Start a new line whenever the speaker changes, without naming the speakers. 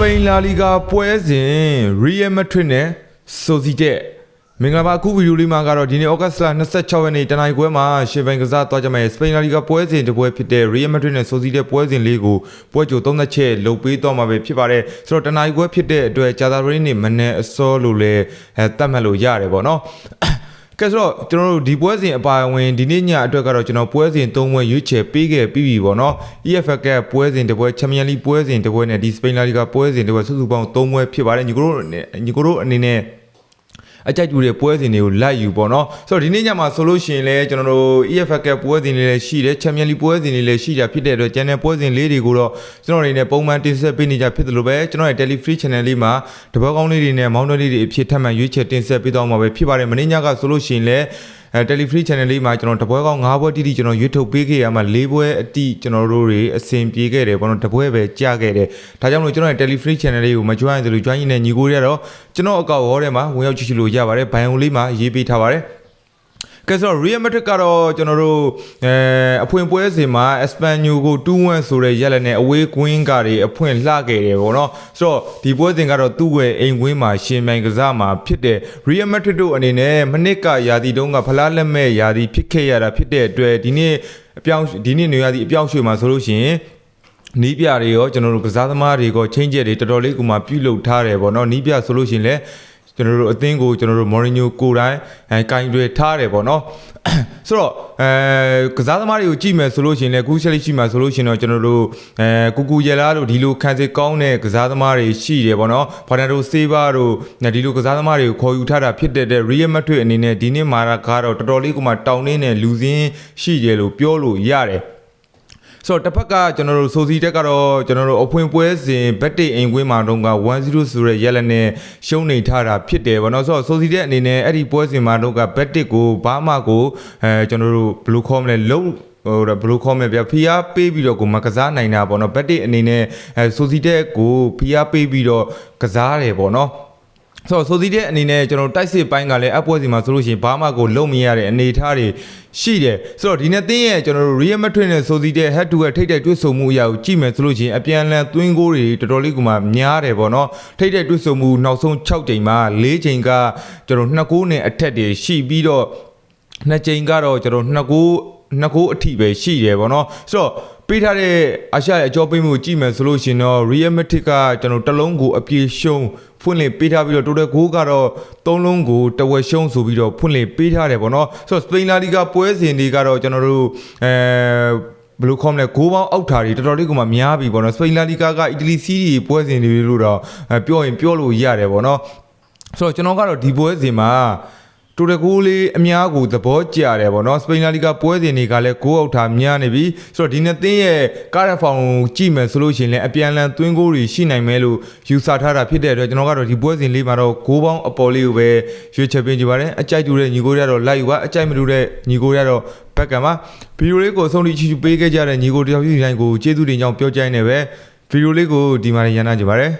ပိန်လာလီဂါပွဲစဉ်ရီယယ်မက်ဒရစ်နဲ့ဆိုစီတက်မင်္ဂလာပါအခုဗီဒီယိုလေးမှာကတော့ဒီနေ့ဩဂတ်စ်လ26ရက်နေ့တနင်္လာပွဲမှာရှင်ပိုင်ကစားသွားကြမယ်စပိန်လာလီဂါပွဲစဉ်တစ်ပွဲဖြစ်တဲ့ရီယယ်မက်ဒရစ်နဲ့ဆိုစီတက်ပွဲစဉ်လေးကိုပွဲကြို30ချက်လုပ်ပေးတော့မှာပဲဖြစ်ပါတယ်ဆိုတော့တနင်္လာပွဲဖြစ်တဲ့အတွက်ဂျာသာရီနေ့မနေ့အစောလို့လည်းတတ်မှတ်လို့ရတယ်ပေါ့နော်ကဲဆိုတော့ကျွန်တော်တို့ဒီပွဲစဉ်အပါအဝင်ဒီနေ့ညအတွက်ကတော့ကျွန်တော်ပွဲစဉ်3ပွဲရွေးချယ်ပေးခဲ့ပြီးပြီပေါ့နော် EFL ကပွဲစဉ်တစ်ပွဲချန်ပီယံလိပွဲစဉ်တစ်ပွဲနဲ့ဒီစပိန်လာလီဂါပွဲစဉ်တစ်ပွဲစုစုပေါင်း3ပွဲဖြစ်ပါတယ်ညီကိုတို့အနေနဲ့အကြိုက်တူတဲ့ပွဲစဉ်တွေကိုလိုက်ယူပေါ့နော်ဆိုတော့ဒီနေ့ညမှာဆိုလို့ရှိရင်လည်းကျွန်တော်တို့ EFL ကပွဲစဉ်တွေလည်းရှိတယ်ချန်ပီယံလိပွဲစဉ်တွေလည်းရှိတာဖြစ်တဲ့အတွက်ကျန်တဲ့ပွဲစဉ်လေးတွေကိုတော့ကျွန်တော်အနေနဲ့ပုံမှန်တင်ဆက်ပေးနေကြဖြစ်တယ်လို့ပဲကျွန်တော်ရဲ့ Tele Free Channel လေးမှာတပတ်ကောင်းလေးတွေနဲ့မောင်းတော်လေးတွေအဖြစ်ထပ်မံရွေးချယ်တင်ဆက်ပေးသွားမှာပဲဖြစ်ပါတယ်မနေ့ညကဆိုလို့ရှိရင်လည်းTele Free Channel လေးမှာကျွန်တော်တပွဲကောင်း5ပွဲတိတိကျွန်တော်ရွေးထုတ်ပေးခဲ့ရမှာ4ပွဲအတိကျွန်တော်တို့တွေအဆင်ပြေခဲ့တယ်ပေါ့နော်တပွဲပဲကြာခဲ့တယ်ဒါကြောင့်မလို့ကျွန်တော်ရဲ့ Tele Free Channel လေးကိုမ join သလို join ရင်လည်းညီကိုတွေကတော့ကျွန်တော်အကောက်ဟောထဲမှာဝင်ရောက်ကြည့်လို့ရပါတယ်ဘိုင်ယုံလေးမှာရေးပေးထားပါတယ်ကဲဆိုတော့ Real Madrid ကတော့ကျွန်တော်တို့အဖွင့်ပွဲစဉ်မှာ Espanyol ကို 2-1 ဆိုတဲ့ရက်လက်နဲ့အဝေးကွင်းကတွေအဖွင့်လှခဲ့တယ်ပေါ့နော်ဆိုတော့ဒီပွဲစဉ်ကတော့သူ့ရဲ့အိမ်ကွင်းမှာရှင်မြိုင်ကစားမှာဖြစ်တဲ့ Real Madrid တို့အနေနဲ့မနစ်ကယာတီတုံးကဖလားလက်မဲ့ယာတီဖြစ်ခဲ့ရတာဖြစ်တဲ့အတွက်ဒီနေ့နေရာဒီအပြောင်းရွှေ့မှာဆိုလို့ရှိရင်နီးပြတွေရောကျွန်တော်တို့ကစားသမားတွေကချင်းကျက်တွေတော်တော်လေးကိုမှပြုလုပ်ထားတယ်ပေါ့နော်နီးပြဆိုလို့ရှိရင်လည်းကျွန်တော်တို့အသင်းကိုကျွန်တော်တို့မော်ရီညိုကိုတိုင်းကင်တွေထားတယ်ပေါ့နော်ဆိုတော့ကစားသမားတွေကိုကြည့်မယ်ဆိုလို့ရှိရင်လည်းကူးချက်လေးရှိမှဆိုလို့ရှိရင်တော့ကျွန်တော်တို့ကူရလာတို့ဒီလိုခံစစ်ကောင်းတဲ့ကစားသမားတွေရှိတယ်ပေါ့နော်ဘာနာဒိုဆေးဘာတို့ဒီလိုကစားသမားတွေကိုခေါ်ယူထားတာဖြစ်တဲ့ Real Madrid အနေနဲ့ဒီနေ့မှာကတော့တော်တော်လေးကိုမှတောင်းနေတဲ့လူစင်းရှိတယ်လို့ပြောလို့ရတယ်ဆိုတော့တစ်ဖက်ကကျွန်တော်တို့ဆိုစီတက်ကတော့ကျွန်တော်တို့အဖွင့်ပွဲစဉ်ဘက်တိတ်အိမ်ကွင်းမှာတော့က1-0ဆိုတဲ့ရက်လက်နဲ့ရှုံးနေထားတာဖြစ်တယ်ဗောနော်ဆိုတော့ဆိုစီတက်အနေနဲ့အဲ့ဒီပွဲစဉ်မှာတော့ကဘက်တစ်ကိုဘာမှကိုကျွန်တော်တို့ဘယ်လိုခေါ်မလဲလုံးဘယ်လိုခေါ်မလဲဗျာဖီအားပေးပြီးတော့ကိုမကစားနိုင်တာဗောနော်ဘက်တစ်အနေနဲ့ဆိုစီတက်ကိုဖီအားပေးပြီးတော့ကစားတယ်ဗောနော်ဆိုစီတဲ့အနေနဲ့ကျွန်တော်တိုက်စစ်ပိုင်းကလည်းအပွဲစီမှာဆိုလို့ရှိရင်ဘာမှကိုလုံးမရတဲ့အနေအထားတွေရှိတယ်ဆိုတော့ဒီနေ့တင်းရဲ့ကျွန်တော်တို့ Real Madrid နဲ့ဆိုစီတဲ့ head to head ထိပ်တိုက်တွေ့ဆုံမှုအရာကိုကြည့်မယ်ဆိုလို့ရှိရင်အပြန်အလှန်သွင်းဂိုးတွေတော်တော်လေးကမှများတယ်ပေါ့နော်ထိပ်တိုက်တွေ့ဆုံမှုနောက်ဆုံး6ချိန်မှာ4ချိန်ကကျွန်တော်2ဂိုးနဲ့အထက်တွေရှိပြီးတော့2ချိန်ကတော့ကျွန်တော်2ဂိုးအထိပဲရှိတယ်ပေါ့နော်ဆိုတော့ပေးထားတဲ့အာရှရဲ့အကြောပေးမှုကိုကြည့်မယ်ဆိုလို့ရှိရင်တော့ Real Madrid ကကျွန်တော်တလုံးကိုအပြေရှုံးဖွင့်လင့်ပေးထားပြီးတော့တိုးတက်ဂိုးကတော့3လုံးကိုတဝက်ရှုံးဆိုပြီးတော့ဖွင့်လင့်ပေးထားတယ်ပေါ့နော်ဆိုတော့စပိန်လာလီဂါပွဲစဉ်တွေကတော့ကျွန်တော်တို့ဘယ်လိုခေါ်မလဲဂိုးပေါင်းအောက်ထာတွေတော်တော်လေးကမှများပြီပေါ့နော်စပိန်လာလီဂါကအီတလီစီးရီပွဲစဉ်တွေလို့တော့ပြောရင်ပြောလို့ရတယ်ပေါ့နော်ဆိုတော့ကျွန်တော်ကတော့ဒီပွဲစဉ်မှာတိုတယ်ဂိုးလေးအများကိုသဘောကျတယ်ဗောနော်စပိန်လာလီဂါပွဲစဉ်တွေကလည်းဂိုးအောက်ထားများနေပြီဆိုတော့ဒီနှစ်သင်းရဲ့ကားရဖောင်ကြည့်မယ်ဆိုလို့ရှိရင်လည်းအပြန်အလှန်သွင်းဂိုးတွေရှိနိုင်မယ်လို့ယူဆထားတာဖြစ်တဲ့အတွက်ကျွန်တော်ကတော့ဒီပွဲစဉ်လေးမှာတော့ဂိုးပေါင်းအပေါ်လေးကိုပဲရွေးချယ်ပေးကြပါတယ်အကြိုက်တူတဲ့ညီကိုတွေကတော့လိုက်ယူပါအကြိုက်မတူတဲ့ညီကိုတွေကတော့ဘက်ကံပါဗီဒီယိုလေးကိုအဆုံးထိချီချူပေးခဲ့ကြတဲ့ညီကိုတယောက်စီတိုင်းကိုကျေးဇူးတင်ကြောင်းပြောကြိုင်းနေပဲဗီဒီယိုလေးကိုဒီမှာရန်နာကြပါတယ်